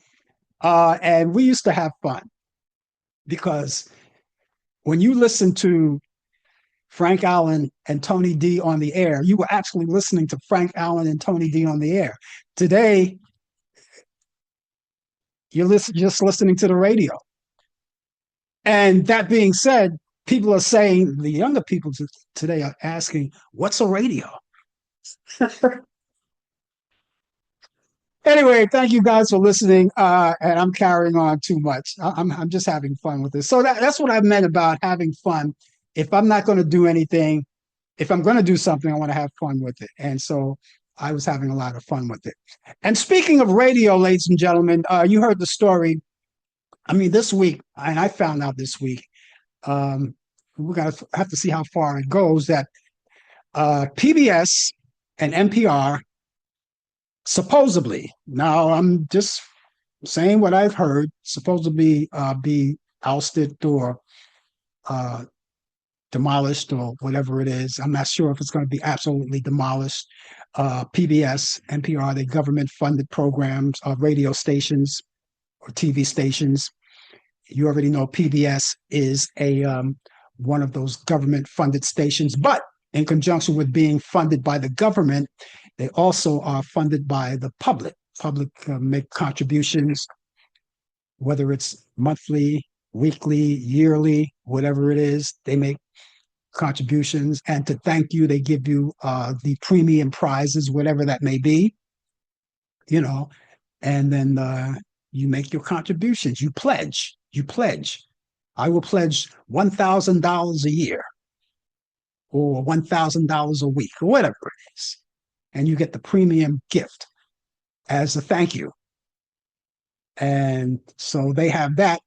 And we used to have fun because when you listen to Frank Allen and Tony D on the air, you were actually listening to Frank Allen and Tony D on the air. Today, you're just listening to the radio. And that being said, people are saying, the younger people today are asking, what's a radio? Anyway, thank you guys for listening. And I'm carrying on too much. I'm just having fun with this. So that's what I meant about having fun. If I'm not going to do anything, if I'm going to do something, I want to have fun with it. And so I was having a lot of fun with it. And speaking of radio, ladies and gentlemen, you heard the story. I mean, this week, and I found out this week, we're going to have to see how far it goes, that PBS and NPR supposedly, now I'm just saying what I've heard, supposedly be ousted or demolished or whatever it is. I'm not sure if it's going to be absolutely demolished. PBS, NPR, they government-funded programs, radio stations or TV stations. You already know PBS is one of those government-funded stations, but in conjunction with being funded by the government, they also are funded by the public. Public make contributions, whether it's monthly, weekly, yearly, whatever it is, they make contributions. And to thank you, they give you the premium prizes, whatever that may be, and then you make your contributions. You pledge. I will pledge $1,000 a year or $1,000 a week or whatever it is. And you get the premium gift as a thank you. And so they have that.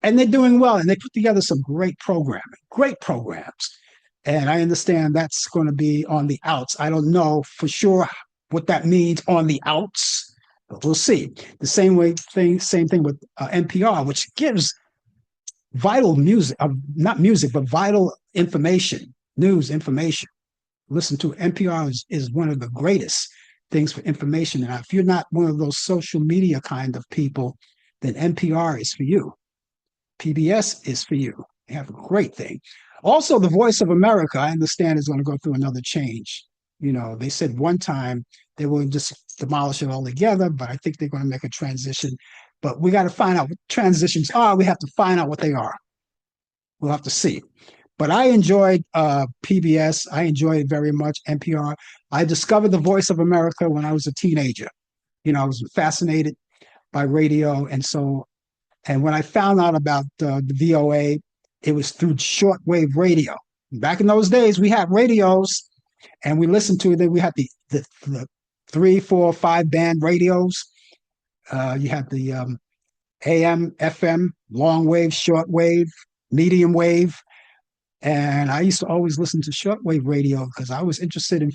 and they're doing well, and they put together some great programming, great programs. And I understand that's going to be on the outs. I don't know for sure what that means on the outs, but we'll see. The same thing with NPR, which gives vital music, not music, but vital information, news information. Listen to NPR is one of the greatest things for information. And if you're not one of those social media kind of people, then NPR is for you. PBS is for you. They have a great thing. Also, the Voice of America, I understand, is going to go through another change. You know, they said one time they will just demolish it altogether, but I think they're going to make a transition. But we got to find out what transitions are. We have to find out what they are. We'll have to see. But I enjoyed PBS. I enjoyed it very much. NPR. I discovered the Voice of America when I was a teenager. You know, I was fascinated by radio, and when I found out about the VOA, it was through shortwave radio. Back in those days, we had radios, and we listened to them. We had the 3, 4, 5 band radios. You had the AM, FM, long wave, short wave, medium wave. And I used to always listen to shortwave radio because I was interested in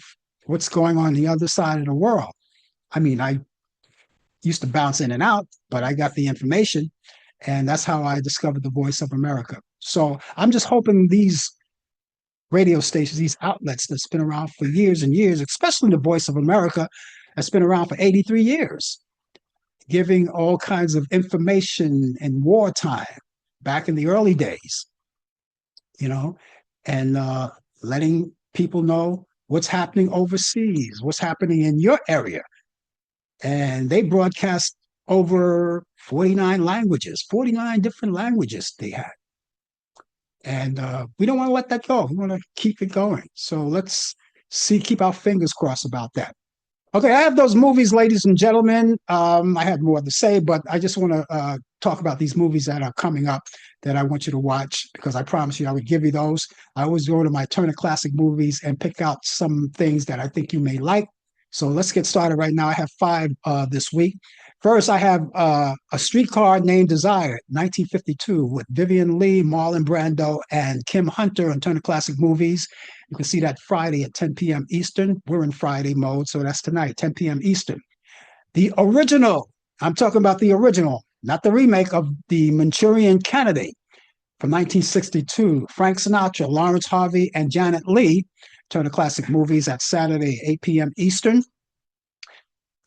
what's going on the other side of the world. I mean, I used to bounce in and out, but I got the information. And that's how I discovered the Voice of America. So I'm just hoping these radio stations, these outlets that's been around for years and years, especially the Voice of America, that's been around for 83 years, giving all kinds of information in wartime, back in the early days, you know, and letting people know what's happening overseas, what's happening in your area. And they broadcast over 49 languages, 49 different languages they had. And we don't want to let that go. We want to keep it going. So let's keep our fingers crossed about that. Okay, I have those movies, ladies and gentlemen. I have more to say, but I just want to talk about these movies that are coming up that I want you to watch because I promise you I would give you those. I always go to my Turner Classic Movies and pick out some things that I think you may like. So let's get started right now. I have 5 this week. First, I have A Streetcar Named Desire, 1952, with Vivian Leigh, Marlon Brando, and Kim Hunter on Turner Classic Movies. You can see that Friday at 10 p.m. Eastern. We're in Friday mode, so that's tonight, 10 p.m. Eastern. The original, I'm talking about the original, not the remake of The Manchurian Candidate from 1962. Frank Sinatra, Lawrence Harvey, and Janet Leigh, Turner Classic Movies at Saturday, 8 p.m. Eastern.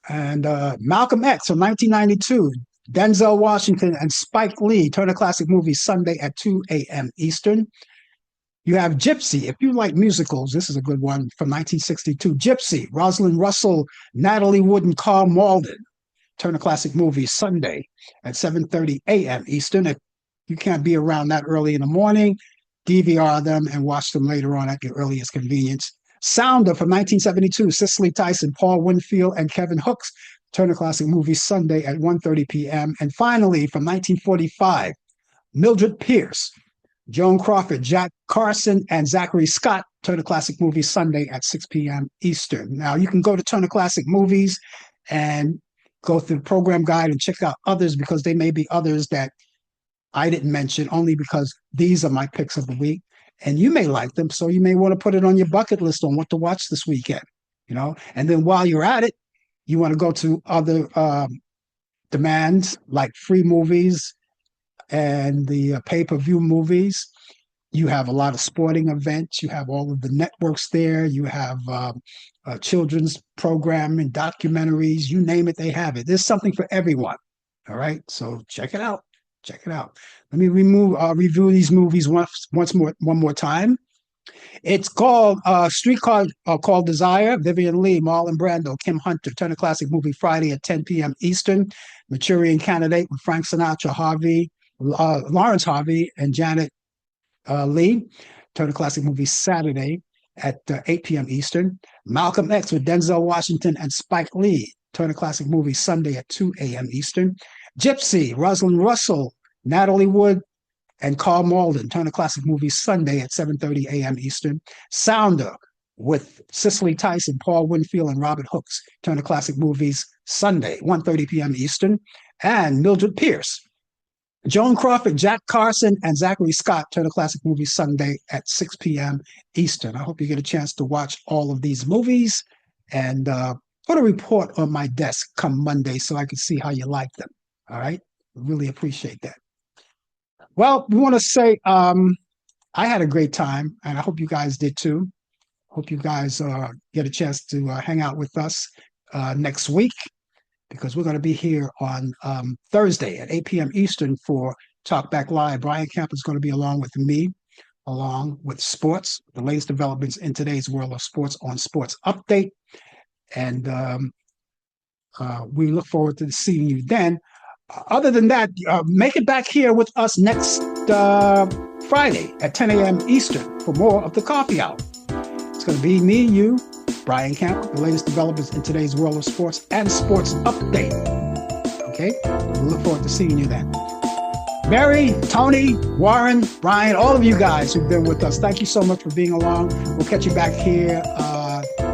And Malcolm X from 1992, Denzel Washington and Spike Lee, Turner Classic Movies, Sunday at 2 a.m. Eastern. You have Gypsy. If you like musicals, this is a good one from 1962. Gypsy, Rosalind Russell, Natalie Wood, and Carl Malden, Turner Classic Movies, Sunday at 7:30 a.m. Eastern. If you can't be around that early in the morning, DVR them and watch them later on at your earliest convenience. Sounder from 1972, Cicely Tyson, Paul Winfield, and Kevin Hooks, Turner Classic Movies, Sunday at 1:30 p.m. And finally, from 1945, Mildred Pierce, Joan Crawford, Jack Carson, and Zachary Scott, Turner Classic Movies, Sunday at 6 p.m. Eastern. Now, you can go to Turner Classic Movies and go through the program guide and check out others because there may be others that I didn't mention only because these are my picks of the week. And you may like them, so you may want to put it on your bucket list on what to watch this weekend, you know. And then while you're at it, you want to go to other demands like free movies and the pay-per-view movies. You have a lot of sporting events. You have all of the networks there. You have children's programming, documentaries, you name it, they have it. There's something for everyone. All right, so check it out. Check it out. Let me review these movies one more time. It's called Streetcar Called Desire, Vivian Leigh, Marlon Brando, Kim Hunter, Turner Classic Movie, Friday at 10 p.m. Eastern. Manchurian Candidate with Frank Sinatra, Lawrence Harvey, and Janet Leigh, Turner Classic Movie, Saturday at 8 p.m. Eastern. Malcolm X with Denzel Washington and Spike Lee, Turner Classic Movie, Sunday at 2 a.m. Eastern. Gypsy, Rosalind Russell, Natalie Wood, and Carl Malden, Turner Classic Movies, Sunday at 7:30 a.m. Eastern. Sounder with Cicely Tyson, Paul Winfield, and Robert Hooks, Turner Classic Movies, Sunday, 1:30 p.m. Eastern. And Mildred Pierce, Joan Crawford, Jack Carson, and Zachary Scott, Turner Classic Movies Sunday at 6 p.m. Eastern. I hope you get a chance to watch all of these movies and put a report on my desk come Monday so I can see how you like them. All right? Really appreciate that. Well, we want to say I had a great time, and I hope you guys did too. Hope you guys get a chance to hang out with us next week, because we're going to be here on Thursday at 8 p.m. Eastern for Talk Back Live. Brian Camp is going to be along with me, along with sports, the latest developments in today's world of sports on Sports Update. And we look forward to seeing you then. Other than that, make it back here with us next Friday at 10 a.m. Eastern for more of the Coffee Hour. It's going to be me, you, Brian Camp, the latest developments in today's world of sports and Sports Update. Okay? We look forward to seeing you then. Mary, Tony, Warren, Brian, all of you guys who've been with us, thank you so much for being along. We'll catch you back here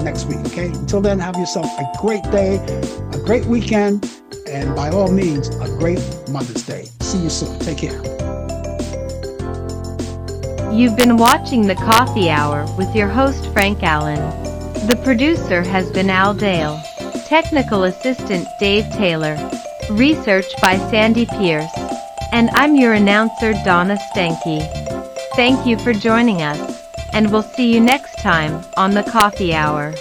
next week, okay? Until then, have yourself a great day, a great weekend, and by all means, a great Mother's Day. See you soon. Take care. You've been watching The Coffee Hour with your host Frank Allan. The producer has been Al Dale. Technical assistant Dave Taylor. Research by Sandy Pierce. And I'm your announcer Donna Stenke. Thank you for joining us, and we'll see you next time on The Coffee Hour.